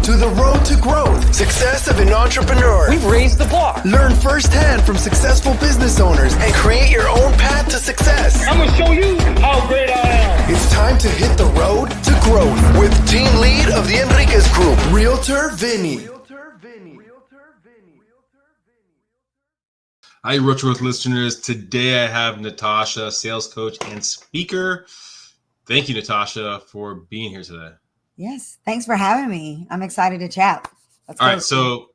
to the road to growth, success of an entrepreneur. We've raised the bar. Learn firsthand from successful business owners and create your own path to success. I'm going to show you how great I am. It's time to hit the road to growth with team lead of the Enriquez Group, Realtor Vinny. Hi, Realtor Growth listeners. Today I have Natasha, sales coach and speaker. Thank you, Natasha, for being here today. Yes, thanks for having me. I'm excited to chat. All right, so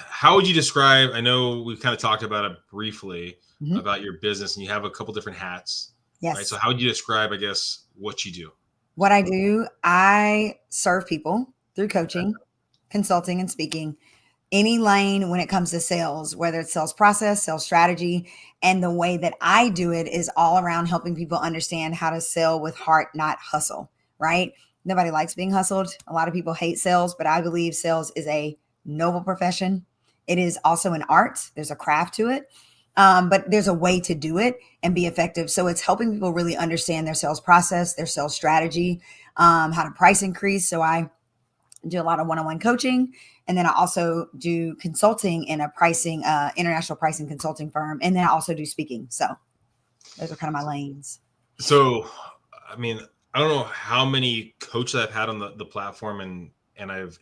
how would you describe, I know we've kind of talked about it briefly, about your business, and you have a couple different hats. Yes. Right? So how would you describe, I guess, what you do? What I do, I serve people through coaching, consulting, and speaking. Any lane when it comes to sales, whether it's sales process, sales strategy, and the way that I do it is all around helping people understand how to sell with heart, not hustle, right? Nobody likes being hustled. A lot of people hate sales, but I believe sales is a noble profession. It is also an art. There's a craft to it, but there's a way to do it and be effective. So it's helping people really understand their sales process, their sales strategy, how to price increase. So I do a lot of one-on-one coaching. And then I also do consulting in a pricing, international pricing consulting firm. And then I also do speaking. So those are kind of my lanes. So, I mean, I don't know how many coaches I've had on the platform, and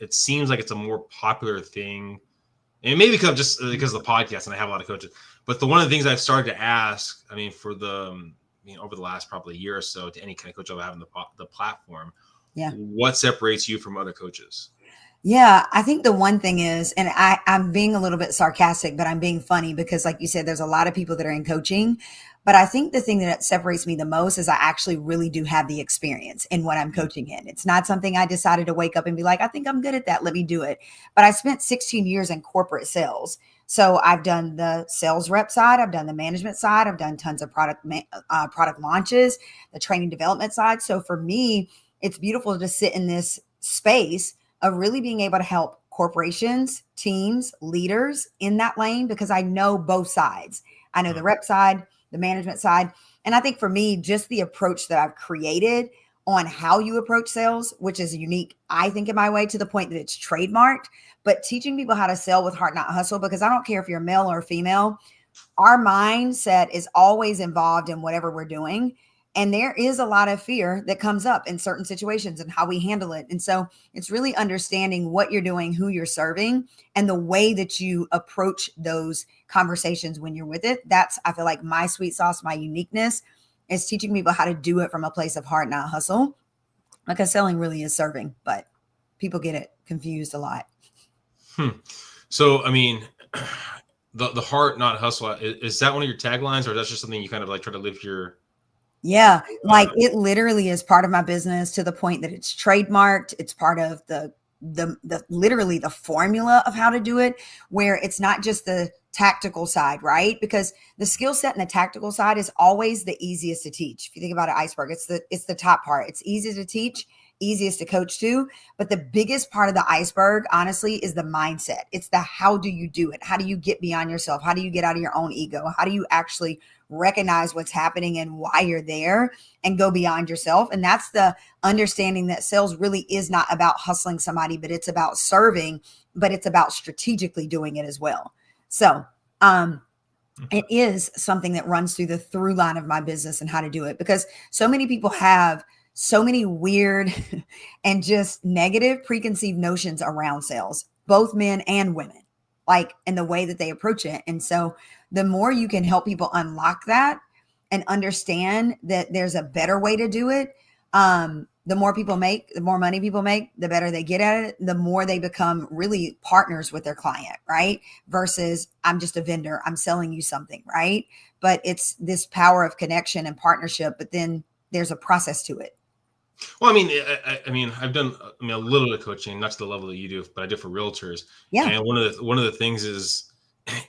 it seems like it's a more popular thing. And maybe because of the podcast, and I have a lot of coaches. But one of the things I've started to ask, I mean, for over the last probably year or so, to any kind of coach I have on the platform, what separates you from other coaches? Yeah, I think the one thing is, and I'm being a little bit sarcastic, but I'm being funny because, like you said, there's a lot of people that are in coaching. But I think the thing that separates me the most is I actually really do have the experience in what I'm coaching in. It's not something I decided to wake up and be like, I think I'm good at that. Let me do it. But I spent 16 years in corporate sales. So I've done the sales rep side. I've done the management side. I've done tons of product launches, the training development side. So for me, it's beautiful to sit in this space of really being able to help corporations, teams, leaders in that lane, because I know both sides. I know the rep side, the management side. And I think for me, just the approach that I've created on how you approach sales, which is unique, I think, in my way, to the point that it's trademarked, but teaching people how to sell with heart, not hustle, because I don't care if you're male or female, our mindset is always involved in whatever we're doing. And there is a lot of fear that comes up in certain situations and how we handle it. And so it's really understanding what you're doing, who you're serving, and the way that you approach those conversations when you're with it. That's, I feel like, my sweet sauce, my uniqueness is teaching people how to do it from a place of heart, not hustle, because selling really is serving, but people get it confused a lot. So, I mean, the heart, not hustle, is that one of your taglines, or that's just something you kind of like try to live your... Yeah, like it literally is part of my business to the point that it's trademarked. It's part of the literally the formula of how to do it, where it's not just the tactical side, right? Because the skill set and the tactical side is always the easiest to teach. If you think about an iceberg, it's the top part. It's easy to teach, easiest to coach to, but the biggest part of the iceberg, honestly, is the mindset. It's the how do you do it? How do you get beyond yourself? How do you get out of your own ego? How do you actually recognize what's happening and why you're there and go beyond yourself? And that's the understanding that sales really is not about hustling somebody, but it's about serving, but it's about strategically doing it as well. So it is something that runs through the through line of my business and how to do it, because so many people have so many weird and just negative preconceived notions around sales, both men and women, like in the way that they approach it. And so the more you can help people unlock that and understand that there's a better way to do it, the more people make, the more money people make, the better they get at it, the more they become really partners with their client, right? Versus I'm just a vendor, I'm selling you something, right? But it's this power of connection and partnership, but then there's a process to it. Well, I mean, I've done a little bit of coaching, not to the level that you do, but I do for realtors. Yeah. And one of the things is,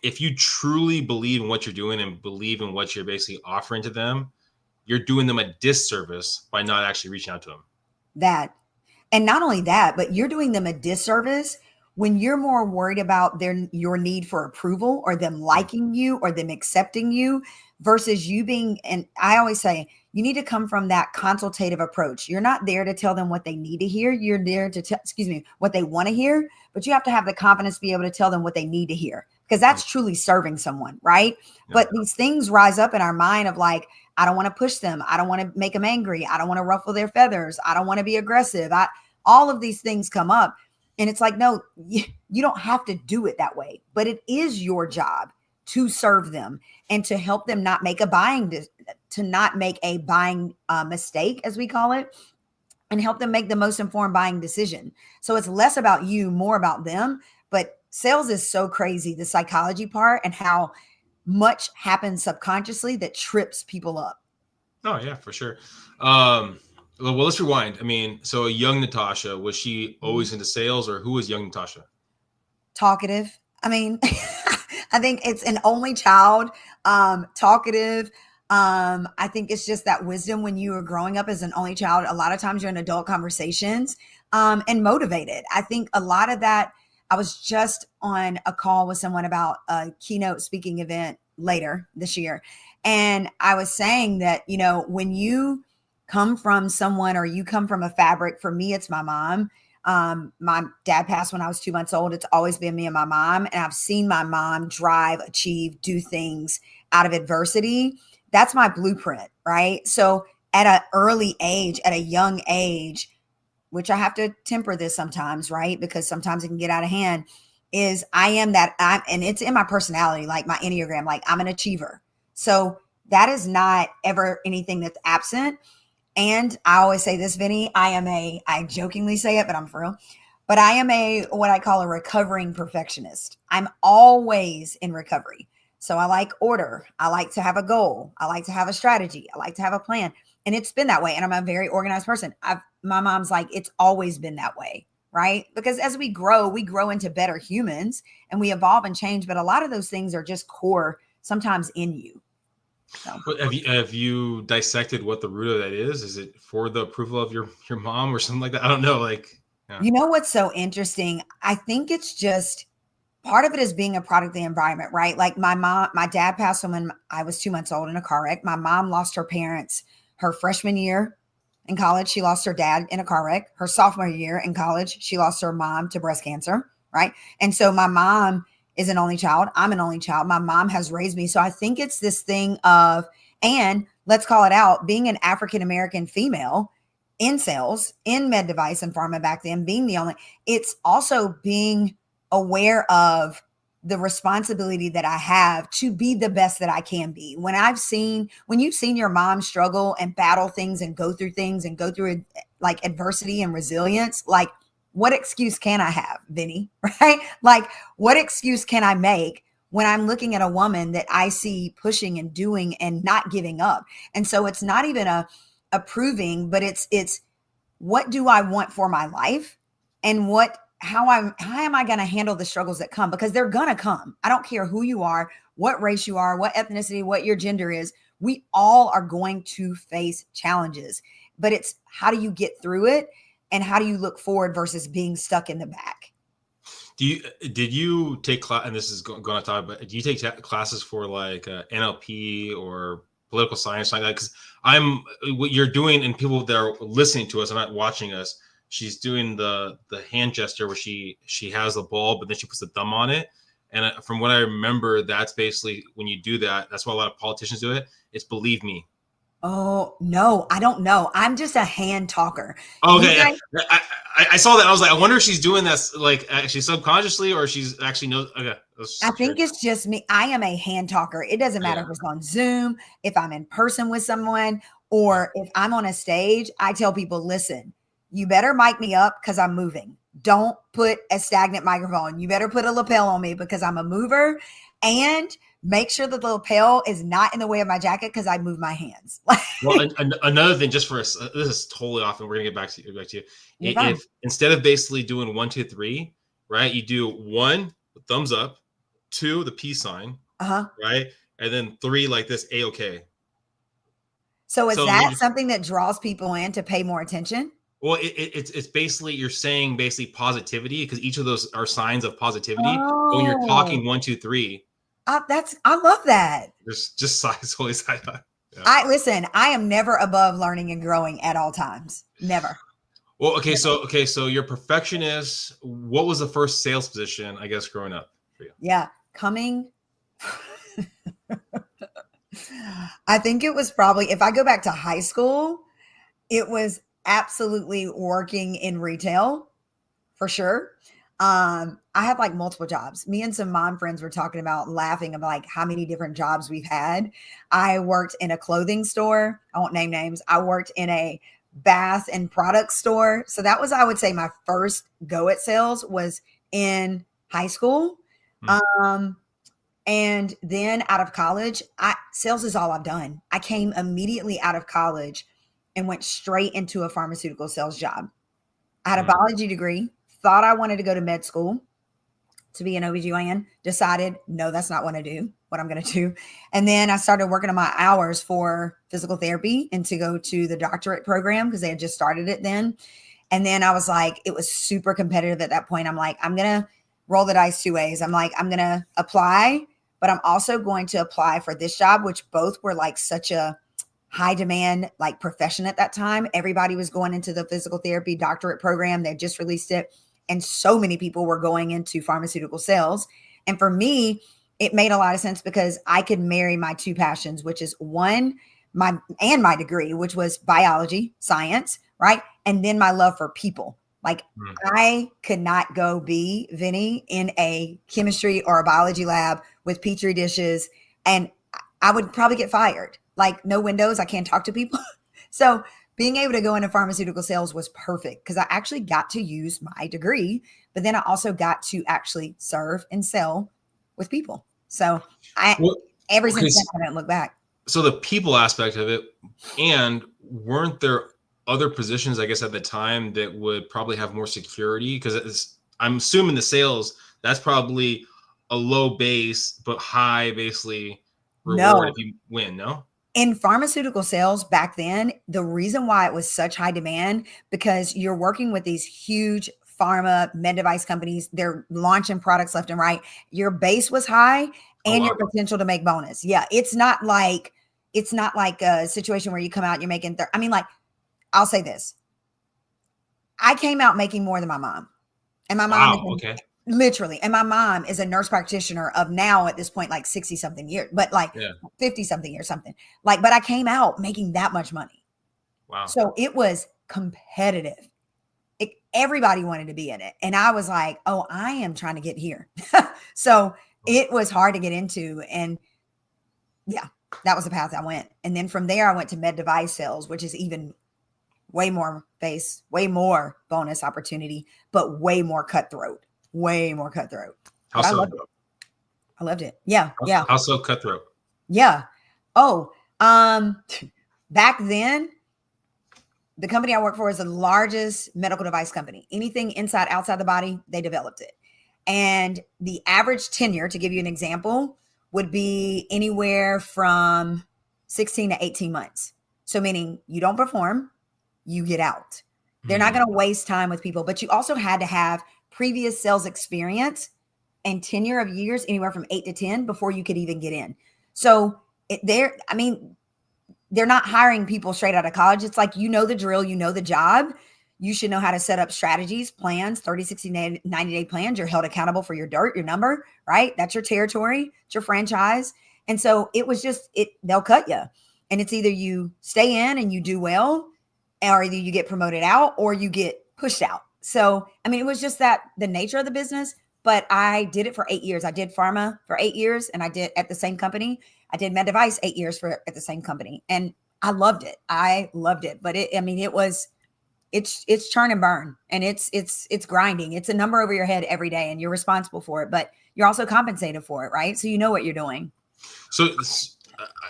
if you truly believe in what you're doing and believe in what you're basically offering to them, you're doing them a disservice by not actually reaching out to them. That, and not only that, but you're doing them a disservice when you're more worried about your need for approval or them liking you or them accepting you versus you being, and I always say, you need to come from that consultative approach. You're not there to tell them what they need to hear. You're there to tell, what they want to hear, but you have to have the confidence to be able to tell them what they need to hear, because that's truly serving someone, right? Yeah. But these things rise up in our mind of like, I don't want to push them. I don't want to make them angry. I don't want to ruffle their feathers. I don't want to be aggressive. All of these things come up. And it's like, no, you don't have to do it that way, but it is your job to serve them and to help them not make a buying mistake, as we call it, and help them make the most informed buying decision. So it's less about you, more about them. But sales is so crazy, the psychology part and how much happens subconsciously that trips people up. Oh yeah, for sure. Well, let's rewind. I mean, so a young Natasha, was she always into sales, or who was young Natasha? Talkative. I mean, I think it's an only child, talkative. I think it's just that wisdom when you were growing up as an only child. A lot of times you're in adult conversations, and motivated. I think a lot of that, I was just on a call with someone about a keynote speaking event later this year. And I was saying that, when you come from someone, or you come from a fabric, for me, it's my mom. My dad passed when I was 2 months old. It's always been me and my mom. And I've seen my mom drive, achieve, do things out of adversity. That's my blueprint, right? So at an early age, at a young age, which I have to temper this sometimes, right? Because sometimes it can get out of hand, is and it's in my personality, like my Enneagram, like I'm an achiever. So that is not ever anything that's absent. And I always say this, Vinny, I jokingly say it, but I'm for real. But I am what I call a recovering perfectionist. I'm always in recovery. So I like order. I like to have a goal. I like to have a strategy. I like to have a plan. And it's been that way. And I'm a very organized person. My mom's like, it's always been that way, right? Because as we grow into better humans and we evolve and change. But a lot of those things are just core sometimes in you. So. Have you dissected what the root of that is? Is it for the approval of your mom or something like that? I don't know. Yeah. You know what's so interesting? I think it's just part of it is being a product of the environment, right? Like my dad passed when I was 2 months old in a car wreck. My mom lost her parents her freshman year in college. She lost her dad in a car wreck. Her sophomore year in college, she lost her mom to breast cancer, right? And so my mom is an only child. I'm an only child. My mom has raised me. So I think it's this thing of, and let's call it out, being an African-American female in sales, in med device and pharma back then, being the only, it's also being aware of the responsibility that I have to be the best that I can be. When you've seen your mom struggle and battle things and go through like adversity and resilience, like, what excuse can I have, Vinny, right? Like, what excuse can I make when I'm looking at a woman that I see pushing and doing and not giving up? And so it's not even approving, but it's what do I want for my life, and how am I going to handle the struggles that come? Because they're going to come. I don't care who you are, what race you are, what ethnicity, what your gender is. We all are going to face challenges, but it's how do you get through it? And how do you look forward versus being stuck in the back? Did you take class, and this is going to talk, but do you take classes for like NLP or political science like that? Because what you're doing, and people that are listening to us and not watching us, she's doing the hand gesture where she has the ball, but then she puts the thumb on it. And from what I remember, that's basically when you do that. That's why a lot of politicians do it. It's believe me. Oh, no, I don't know. I'm just a hand talker. Okay. I saw that. I was like, I wonder if she's doing this like actually subconsciously, or she's actually knows. Okay. I think it's just me. I am a hand talker. It doesn't matter if it's on Zoom, if I'm in person with someone, or if I'm on a stage. I tell people, listen, you better mic me up because I'm moving. Don't put a stagnant microphone. You better put a lapel on me because I'm a mover, and make sure that the lapel is not in the way of my jacket because I move my hands. Well, another thing, just for us, this is totally off, and we're gonna get back to you. If instead of basically doing 1, 2, 3, right, you do 1, thumbs up, 2, the peace sign, right, and then 3 like this, A-OK. So that something that draws people in to pay more attention? Well, it's basically, you're saying basically positivity, because each of those are signs of positivity. Oh. When you're talking 1, 2, 3. I love that. There's just size, always side. I am never above learning and growing at all times. Never. Well, okay, so you're perfectionist. What was the first sales position, I guess, growing up for you? Yeah. I think it was probably, if I go back to high school, it was absolutely working in retail for sure. I had like multiple jobs. Me and some mom friends were talking about laughing about like how many different jobs we've had. I worked in a clothing store. I won't name names. I worked in a bath and product store. So that was, I would say, my first go at sales was in high school. And then out of college, sales is all I've done. I came immediately out of college and went straight into a pharmaceutical sales job. I had a biology degree, thought I wanted to go to med school to be an OBGYN, decided, no, that's not what I'm going to do. And then I started working on my hours for physical therapy and to go to the doctorate program because they had just started it then. And then I was like, it was super competitive at that point. I'm like, I'm going to roll the dice two ways. I'm like, I'm going to apply, but I'm also going to apply for this job, which both were like such a high demand, like profession at that time. Everybody was going into the physical therapy doctorate program. They just released it. And so many people were going into pharmaceutical sales. And for me, it made a lot of sense because I could marry my two passions, which is one, my degree, which was biology, science, right? And then my love for people. Like I could not go be Vinny in a chemistry or a biology lab with petri dishes, and I would probably get fired. Like no windows, I can't talk to people. So being able to go into pharmaceutical sales was perfect because I actually got to use my degree, but then I also got to actually serve and sell with people. So ever since then, I didn't look back. So the people aspect of it, and weren't there other positions, I guess, at the time that would probably have more security? Because I'm assuming the sales, that's probably a low base, but high basically reward if you win, no? In pharmaceutical sales back then, the reason why it was such high demand, because you're working with these huge pharma med device companies. They're launching products left and right. Your base was high and your potential to make bonus. Yeah. It's not like a situation where you come out and you're making, I mean, like, I'll say this. I came out making more than my mom. And my mom literally. And my mom is a nurse practitioner of now at this point, like 60 something years, but like 50 something years, something like, but I came out making that much money. Wow. So it was competitive. Everybody wanted to be in it. And I was like, oh, I am trying to get here. So it was hard to get into. And yeah, that was the path I went. And then from there, I went to med device sales, which is even way more base, way more bonus opportunity, but way more cutthroat. How so? I loved it. Yeah. How so cutthroat? Yeah. Oh, back then, the company I worked for is the largest medical device company. Anything inside, outside the body, they developed it. And the average tenure, to give you an example, would be anywhere from 16 to 18 months. So meaning you don't perform, you get out. They're not going to waste time with people, but you also had to have previous sales experience and tenure of years, anywhere from 8 to 10 before you could even get in. So they're not hiring people straight out of college. It's like, you know the drill, you know the job. You should know how to set up strategies, plans, 30, 60, 90-day plans. You're held accountable for your dirt, your number, right? That's your territory. It's your franchise. And so it was just, they'll cut you. And it's either you stay in and you do well, or either you get promoted out or you get pushed out. So, I mean, it was just that the nature of the business, but I did it for 8 years. I did pharma for 8 years, and I did at the same company. I did med device 8 years at the same company, and I loved it. But it's churn and burn, and it's grinding. It's a number over your head every day, and you're responsible for it, but you're also compensated for it, right? So you know what you're doing. So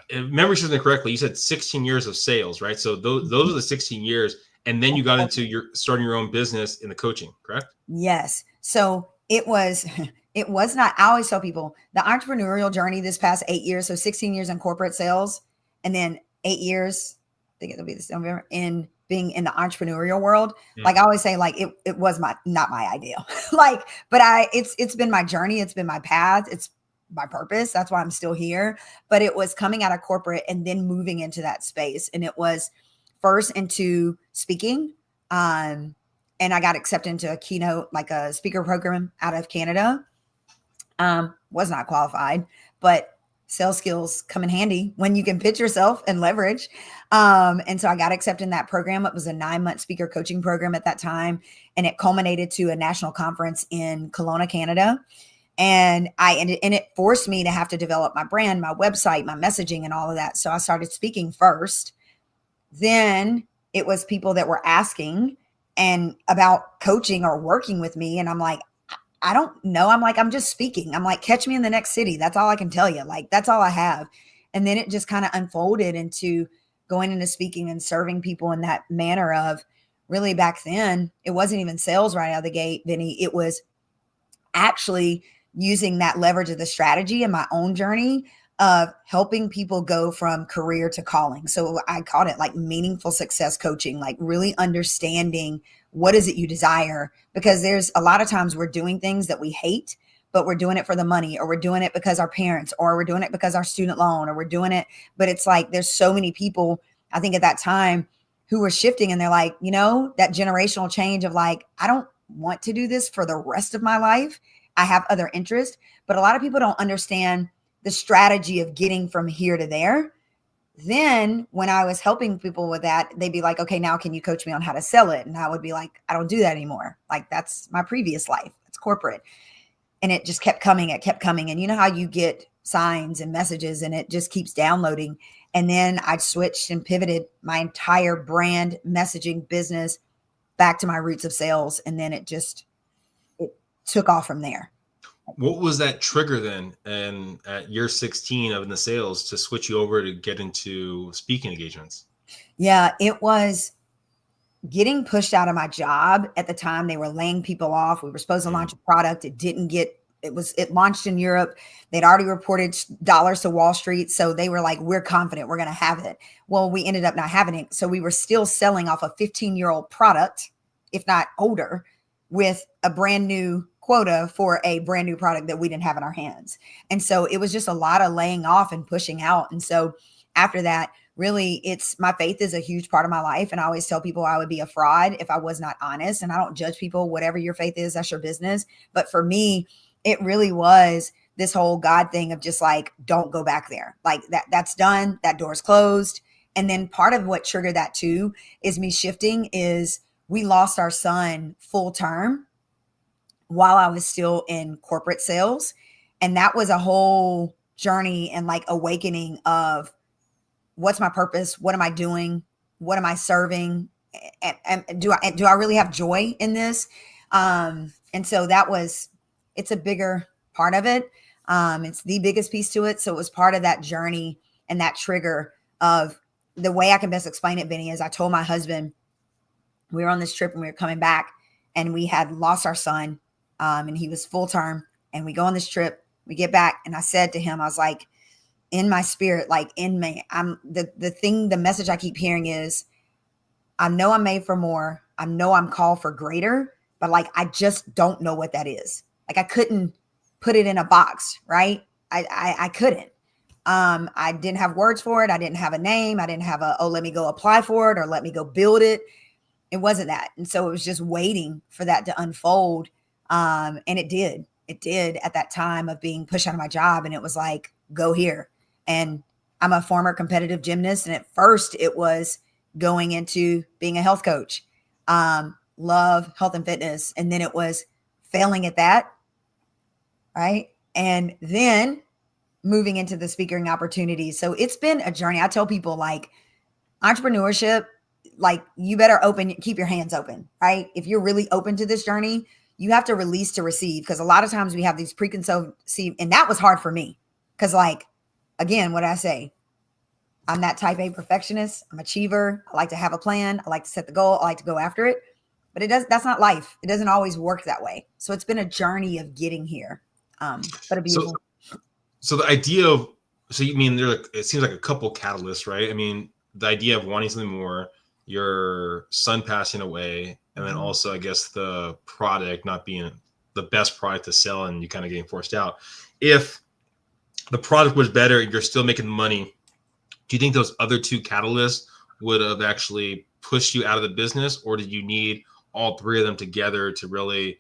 if memory serves me correctly, you said 16 years of sales, right? So those are the 16 years. And then you got into starting your own business in the coaching, correct? Yes. So it was not, I always tell people the entrepreneurial journey this past 8 years, so 16 years in corporate sales, and then 8 years, I think it'll be this November, in being in the entrepreneurial world. Like I always say, like it was not my ideal. Like, but it's been my journey. It's been my path. It's my purpose. That's why I'm still here. But it was coming out of corporate and then moving into that space. And it was first into speaking. And I got accepted into a keynote, like a speaker program out of Canada. Was not qualified, but sales skills come in handy when you can pitch yourself and leverage. And so I got accepted in that program. It was a 9-month speaker coaching program at that time. And it culminated to a national conference in Kelowna, Canada. And it forced me to have to develop my brand, my website, my messaging, and all of that. So I started speaking first. Then it was people that were asking and about coaching or working with me. And I'm like, I don't know. I'm just speaking. I'm like, catch me in the next city. That's all I can tell you. Like, that's all I have. And then it just kind of unfolded into going into speaking and serving people in that manner of, really back then, it wasn't even sales right out of the gate, Vinny. It was actually using that leverage of the strategy in my own journey of helping people go from career to calling. So I called it like meaningful success coaching, like really understanding what is it you desire? Because there's a lot of times we're doing things that we hate, but we're doing it for the money, or we're doing it because our parents, or we're doing it because our student loan, or we're doing it. But it's like, there's so many people, I think at that time, who were shifting, and they're like, that generational change of like, I don't want to do this for the rest of my life. I have other interests, but a lot of people don't understand the strategy of getting from here to there. Then when I was helping people with that, they'd be like, okay, now can you coach me on how to sell it? And I would be like, I don't do that anymore. Like, that's my previous life. It's corporate. And it just kept coming. It kept coming. And you know how you get signs and messages and it just keeps downloading. And then I switched and pivoted my entire brand messaging business back to my roots of sales. And then it took off from there. What was that trigger then, and at year 16 of in the sales, to switch you over to get into speaking engagements? Yeah, it was getting pushed out of my job at the time. They were laying people off. We were supposed to launch a product. It launched in Europe. They'd already reported dollars to Wall Street. So they were like, we're confident we're going to have it. Well, we ended up not having it. So we were still selling off a 15-year-old product, if not older, with a brand new quota for a brand new product that we didn't have in our hands. And so it was just a lot of laying off and pushing out. And so after that, really, my faith is a huge part of my life. And I always tell people I would be a fraud if I was not honest. And I don't judge people, whatever your faith is, that's your business. But for me, it really was this whole God thing of just like, don't go back there. Like that's done. That door's closed. And then part of what triggered that too is me shifting is we lost our son full term while I was still in corporate sales. And that was a whole journey and like awakening of what's my purpose? What am I doing? What am I serving? And do I really have joy in this? And so it's a bigger part of it. It's the biggest piece to it. So it was part of that journey and that trigger of the way I can best explain it, Vinny, is I told my husband, we were on this trip and we were coming back and we had lost our son. And he was full term, and we go on this trip, we get back. And I said to him, I was like, in my spirit, like in me, the message I keep hearing is, I know I'm made for more. I know I'm called for greater, but like, I just don't know what that is. Like I couldn't put it in a box, right? I couldn't. I didn't have words for it. I didn't have a name. I didn't have let me go apply for it or let me go build it. It wasn't that. And so it was just waiting for that to unfold. And it did at that time of being pushed out of my job. And it was like, go here. And I'm a former competitive gymnast. And at first it was going into being a health coach, love health and fitness. And then it was failing at that. Right. And then moving into the speaking opportunities. So it's been a journey. I tell people like entrepreneurship, like you better keep your hands open, right? If you're really open to this journey, you have to release to receive, because a lot of times we have these preconceived, and that was hard for me. Because like, again, what I say, I'm that type A perfectionist. I'm achiever. I like to have a plan. I like to set the goal. I like to go after it, but that's not life. It doesn't always work that way. So it's been a journey of getting here. But a beautiful. So the idea of, you mean it seems like a couple catalysts, right? I mean, the idea of wanting something more, your son passing away, and then also, I guess, the product not being the best product to sell and you kind of getting forced out. If the product was better, you're still making money, do you think those other two catalysts would have actually pushed you out of the business, or did you need all three of them together to really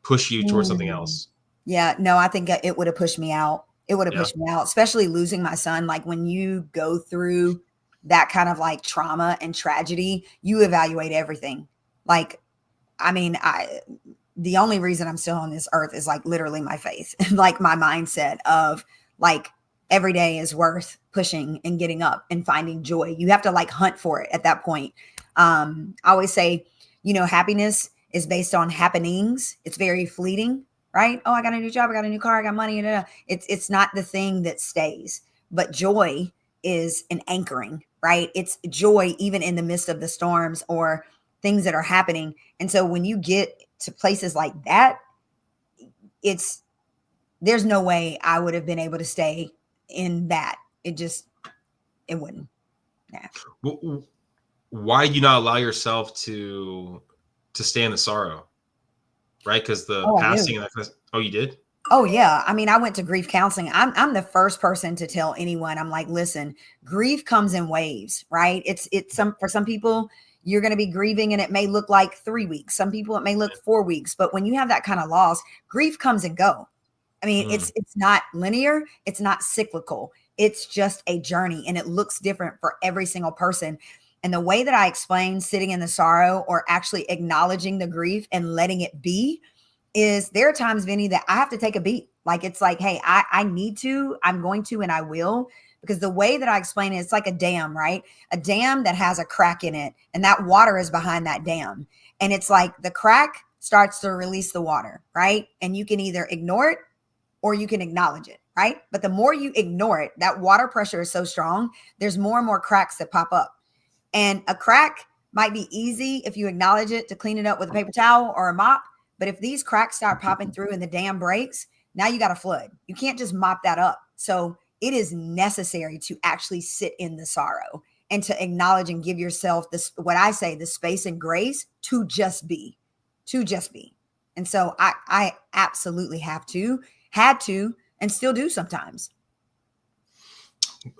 push you towards something else? Yeah, no, I think it would have pushed me out. It would have Yeah. pushed me out, especially losing my son. Like when you go through that kind of like trauma and tragedy, you evaluate everything. Like, I mean, the only reason I'm still on this earth is like literally my faith, like my mindset of like every day is worth pushing and getting up and finding joy. You have to like hunt for it at that point. I always say, happiness is based on happenings. It's very fleeting, right? Oh, I got a new job, I got a new car, I got money. It's not the thing that stays, but joy is an anchoring, right? It's joy even in the midst of the storms or things that are happening. And so when you get to places like that, there's no way I would have been able to stay in that. It wouldn't. Yeah. Why do you not allow yourself to stay in the sorrow? Right? Because the Oh, I passing do. and that kind of, oh, you did? Oh yeah. I mean, I went to grief counseling. I'm the first person to tell anyone, I'm like, listen, grief comes in waves, right? For some people, you're going to be grieving and it may look like 3 weeks. Some people, it may look 4 weeks, but when you have that kind of loss, grief comes and go. I mean, Mm. it's not linear. It's not cyclical. It's just a journey and it looks different for every single person. And the way that I explain sitting in the sorrow or actually acknowledging the grief and letting it be is there are times, Vinny, that I have to take a beat. Like, it's like, hey, I need to, I'm going to, and I will, because the way that I explain it, it's like a dam, right? A dam that has a crack in it and that water is behind that dam. And it's like the crack starts to release the water, right? And you can either ignore it or you can acknowledge it, right? But the more you ignore it, that water pressure is so strong, there's more and more cracks that pop up. And a crack might be easy if you acknowledge it to clean it up with a paper towel or a mop. But if these cracks start popping through and the dam breaks, now you got a flood. You can't just mop that up. So it is necessary to actually sit in the sorrow and to acknowledge and give yourself this, what I say, the space and grace to just be, to just be. And so I absolutely had to, and still do sometimes.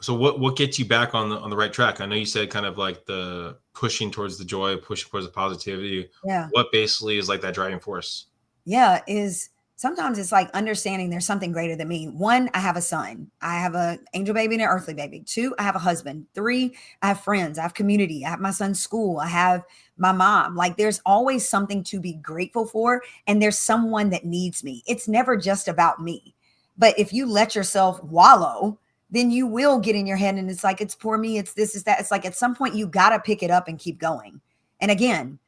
So what gets you back on the right track? I know you said kind of like the pushing towards the joy, pushing towards the positivity. Yeah. What basically is like that driving force? Yeah, is sometimes it's like understanding there's something greater than me. One, I have a son. I have an angel baby and an earthly baby. Two, I have a husband. Three, I have friends. I have community. I have my son's school. I have my mom. Like there's always something to be grateful for. And there's someone that needs me. It's never just about me. But if you let yourself wallow, then you will get in your head and it's like, it's poor me. It's this, is that. It's like at some point you got to pick it up and keep going. And again,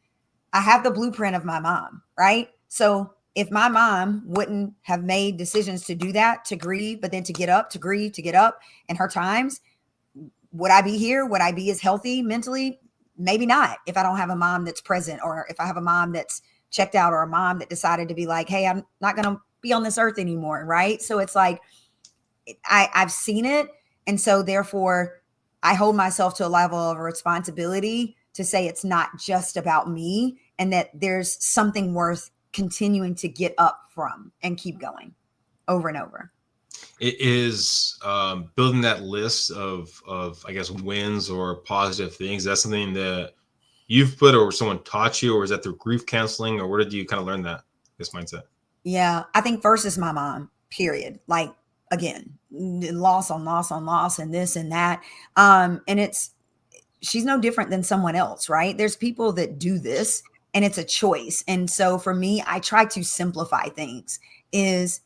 I have the blueprint of my mom, right? So if my mom wouldn't have made decisions to do that, to grieve, but then to get up, to grieve, to get up in her times, would I be here? Would I be as healthy mentally? Maybe not. If I don't have a mom that's present, or if I have a mom that's checked out, or a mom that decided to be like, hey, I'm not going to be on this earth anymore, right? So it's like, I've seen it. And so therefore I hold myself to a level of responsibility to say it's not just about me and that there's something worth continuing to get up from and keep going over and over. It is building that list of I guess wins or positive things. That's something that you've put or someone taught you, or is that through grief counseling, or where did you kind of learn this mindset? Yeah, I think first is my mom, period. Like again, loss on loss on loss and this and that. And she's no different than someone else, right? There's people that do this and it's a choice. And so for me, I try to simplify things. It's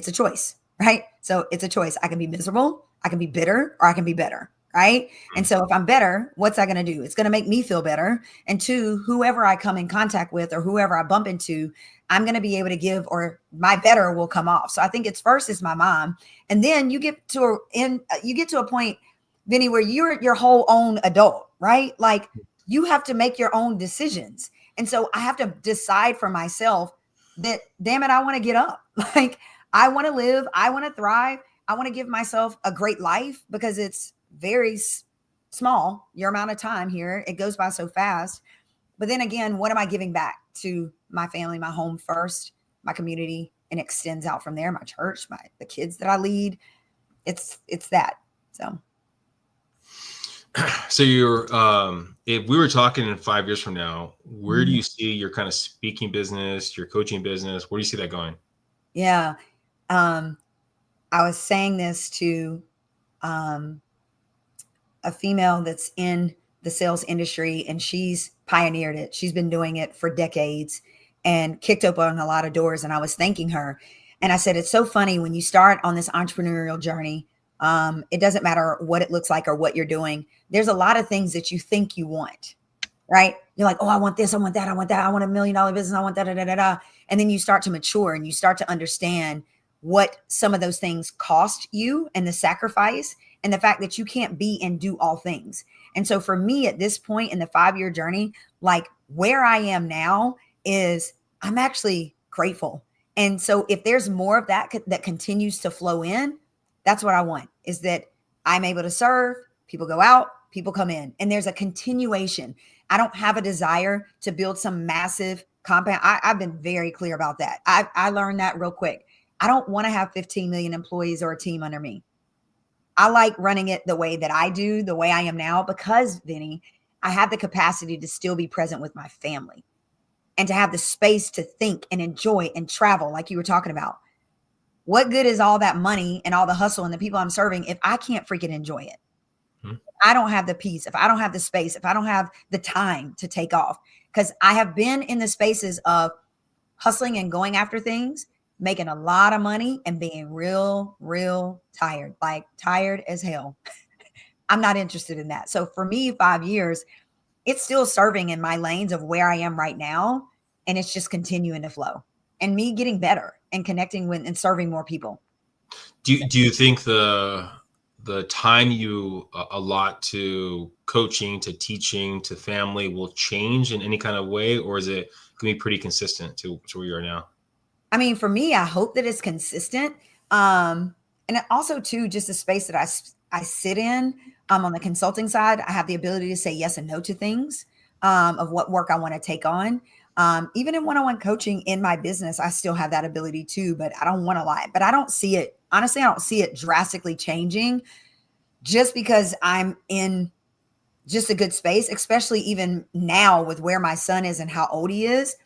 a choice, right? So it's a choice. I can be miserable, I can be bitter, or I can be better, right? And so if I'm better, what's that going to do? It's going to make me feel better. And two, whoever I come in contact with or whoever I bump into, I'm going to be able to give, or my better will come off. So I think it's first is my mom. And then you get to a point, Vinny, where you're your whole own adult, right? Like you have to make your own decisions. And so I have to decide for myself that, damn it, I want to get up. Like I want to live. I want to thrive. I want to give myself a great life because it's very small, your amount of time here. It goes by so fast. But then again, what am I giving back to my family, my home first, my community, and extends out from there, my church, the kids that I lead. it's that. So you're, if we were talking in 5 years from now, where do you see your kind of speaking business, your coaching business? Where do you see that going? Yeah. I was saying this to a female that's in the sales industry, and she's pioneered it. She's been doing it for decades and kicked open a lot of doors. And I was thanking her. And I said, it's so funny when you start on this entrepreneurial journey. It doesn't matter what it looks like or what you're doing. There's a lot of things that you think you want, right? You're like, oh, I want this, I want that, I want that, I want $1 million business, I want that, da, da, da, da. And then you start to mature and you start to understand what some of those things cost you and the sacrifice and the fact that you can't be and do all things. And so for me at this point in the 5-year journey, like where I am now is I'm actually grateful. And so if there's more of that that continues to flow in, that's what I want, is that I'm able to serve, people go out, people come in, and there's a continuation. I don't have a desire to build some massive compound. I've been very clear about that. I learned that real quick. I don't want to have 15 million employees or a team under me. I like running it the way that I do, the way I am now, because, Vinny, I have the capacity to still be present with my family and to have the space to think and enjoy and travel like you were talking about. What good is all that money and all the hustle and the people I'm serving if I can't freaking enjoy it? I don't have the peace, if I don't have the space, if I don't have the time to take off, because I have been in the spaces of hustling and going after things, making a lot of money and being real, real tired, like tired as hell. I'm not interested in that. So for me, 5 years, it's still serving in my lanes of where I am right now. And it's just continuing to flow and me getting better and connecting with and serving more people. Do you think the time you allot to coaching, to teaching, to family will change in any kind of way, or is it going to be pretty consistent to where you are now? I mean, for me, I hope that it's consistent. And also too, just the space that I sit in on the consulting side, I have the ability to say yes and no to things of what work I want to take on. Even in one-on-one coaching in my business, I still have that ability too, but I don't want to lie. But I don't see it, honestly, I don't see it drastically changing just because I'm in just a good space, especially even now with where my son is and how old he is.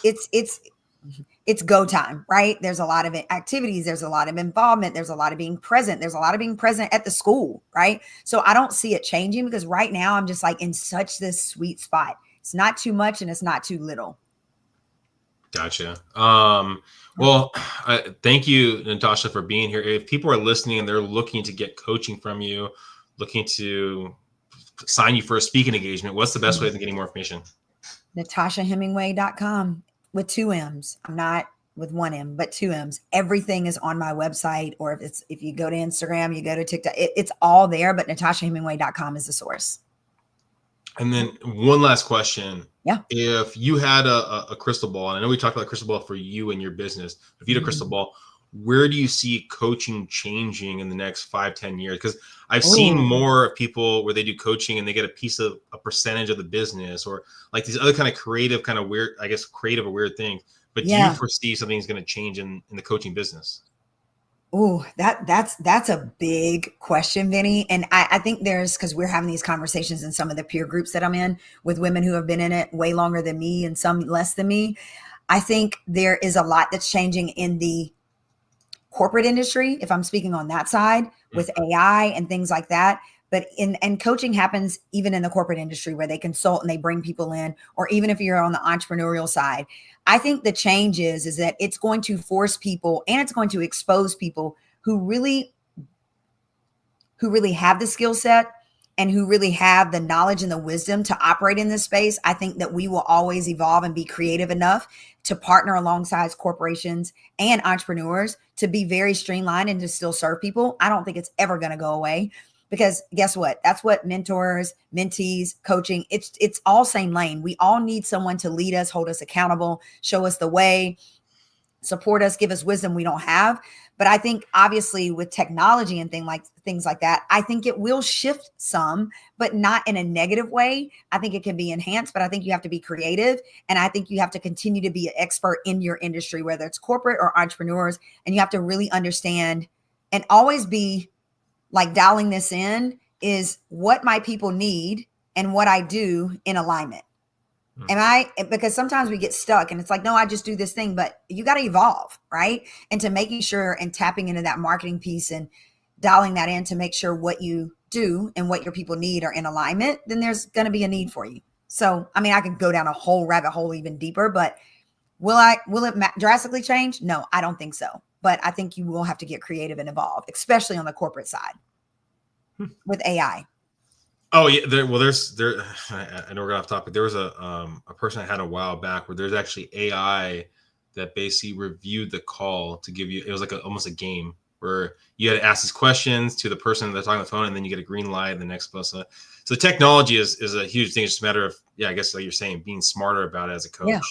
It's go time, right? There's a lot of activities. There's a lot of involvement. There's a lot of being present. There's a lot of being present at the school, right? So I don't see it changing because right now I'm just like in such this sweet spot. It's not too much and it's not too little. Gotcha. Well, thank you, Natasha, for being here. If people are listening and they're looking to get coaching from you, looking to sign you for a speaking engagement, what's the best way of getting more information? NatashaHemmingway.com with 2 M's. I'm not with 1 M, but 2 M's. Everything is on my website, or if you go to Instagram, you go to TikTok, it's all there, but NatashaHemmingway.com is the source. And then one last question. Yeah. If you had a crystal ball, and I know we talked about crystal ball for you and your business, if you had a crystal ball, where do you see coaching changing in the next 5-10 years? Because I've seen more of people where they do coaching and they get a percentage of the business, or like these other kind of creative, kind of weird, I guess, creative or weird things. But do you foresee something's going to change in the coaching business? Oh, that's a big question, Vinny. And I think because we're having these conversations in some of the peer groups that I'm in with women who have been in it way longer than me and some less than me. I think there is a lot that's changing in the corporate industry, if I'm speaking on that side, with AI and things like that. But and coaching happens even in the corporate industry where they consult and they bring people in, or even if you're on the entrepreneurial side. I think the change is that it's going to force people and it's going to expose people who really have the skill set and who really have the knowledge and the wisdom to operate in this space. I think that we will always evolve and be creative enough to partner alongside corporations and entrepreneurs to be very streamlined and to still serve people. I don't think it's ever going to go away. Because guess what? That's what mentors, mentees, coaching, it's all same lane. We all need someone to lead us, hold us accountable, show us the way, support us, give us wisdom we don't have. But I think obviously with technology and things like that, I think it will shift some, but not in a negative way. I think it can be enhanced, but I think you have to be creative. And I think you have to continue to be an expert in your industry, whether it's corporate or entrepreneurs. And you have to really understand and always be like dialing this in is what my people need and what I do in alignment. Because sometimes we get stuck and it's like, no, I just do this thing, but you got to evolve, right? And to making sure and tapping into that marketing piece and dialing that in to make sure what you do and what your people need are in alignment, then there's going to be a need for you. So, I mean, I could go down a whole rabbit hole even deeper, but will it drastically change? No, I don't think so. But I think you will have to get creative and evolve, especially on the corporate side with AI. Oh yeah, I know we're going off topic. There was a person I had a while back where there's actually AI that basically reviewed the call to give you. It was like almost a game where you had to ask these questions to the person that's talking on the phone, and then you get a green light. The next person. So technology is a huge thing. It's just a matter of I guess like you're saying, being smarter about it as a coach.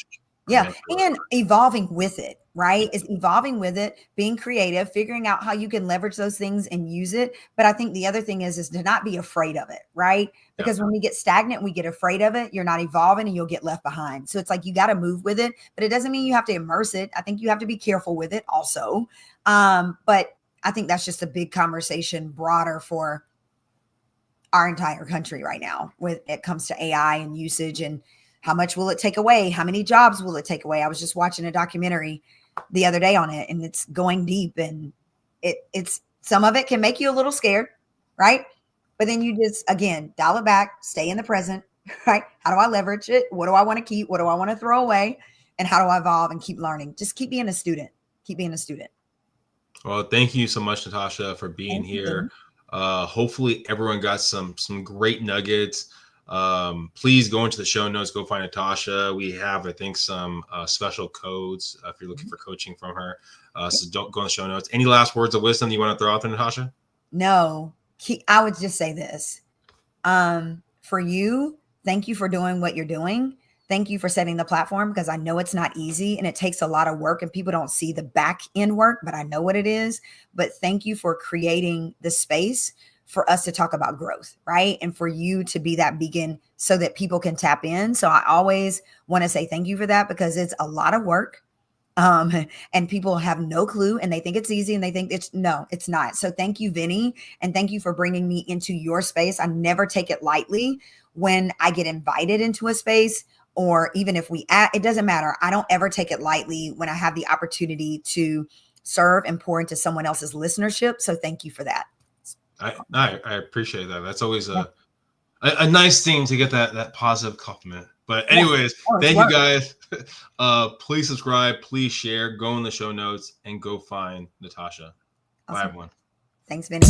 Yeah, and evolving with it, right? Is evolving with it, being creative, figuring out how you can leverage those things and use it. But I think the other thing is to not be afraid of it, right? Because when we get stagnant, we get afraid of it. You're not evolving and you'll get left behind. So it's like you got to move with it, but it doesn't mean you have to immerse it. I think you have to be careful with it also. But I think that's just a big conversation broader for our entire country right now when it comes to AI and usage and how much will it take away? How many jobs will it take away? I was just watching a documentary the other day on it, and it's going deep, and it's some of it can make you a little scared, right? But then you just, again, dial it back, stay in the present, right? How do I leverage it? What do I want to keep? What do I want to throw away? And how do I evolve and keep learning? Just keep being a student. Keep being a student. Well, thank you so much, Natasha, for being here. Hopefully everyone got some great nuggets. Please go into the show notes, go find Natasha. We have, I think, some special codes if you're looking for coaching from her. So don't go in the show notes. Any last words of wisdom you want to throw out there, Natasha? No, I would just say this. For you, thank you for doing what you're doing. Thank you for setting the platform, because I know it's not easy and it takes a lot of work and people don't see the back end work, but I know what it is. But thank you for creating the space for us to talk about growth, right? And for you to be that beacon so that people can tap in. So I always want to say thank you for that, because it's a lot of work. And people have no clue and they think it's easy and they think it's not. So thank you, Vinny. And thank you for bringing me into your space. I never take it lightly when I get invited into a space, or even if it doesn't matter. I don't ever take it lightly when I have the opportunity to serve and pour into someone else's listenership. So thank you for that. I appreciate that. That's always a nice thing to get that positive compliment. But anyways, thank you guys. Please subscribe, please share, go in the show notes, and go find Natasha. Awesome. Bye, everyone. Thanks, Vinny.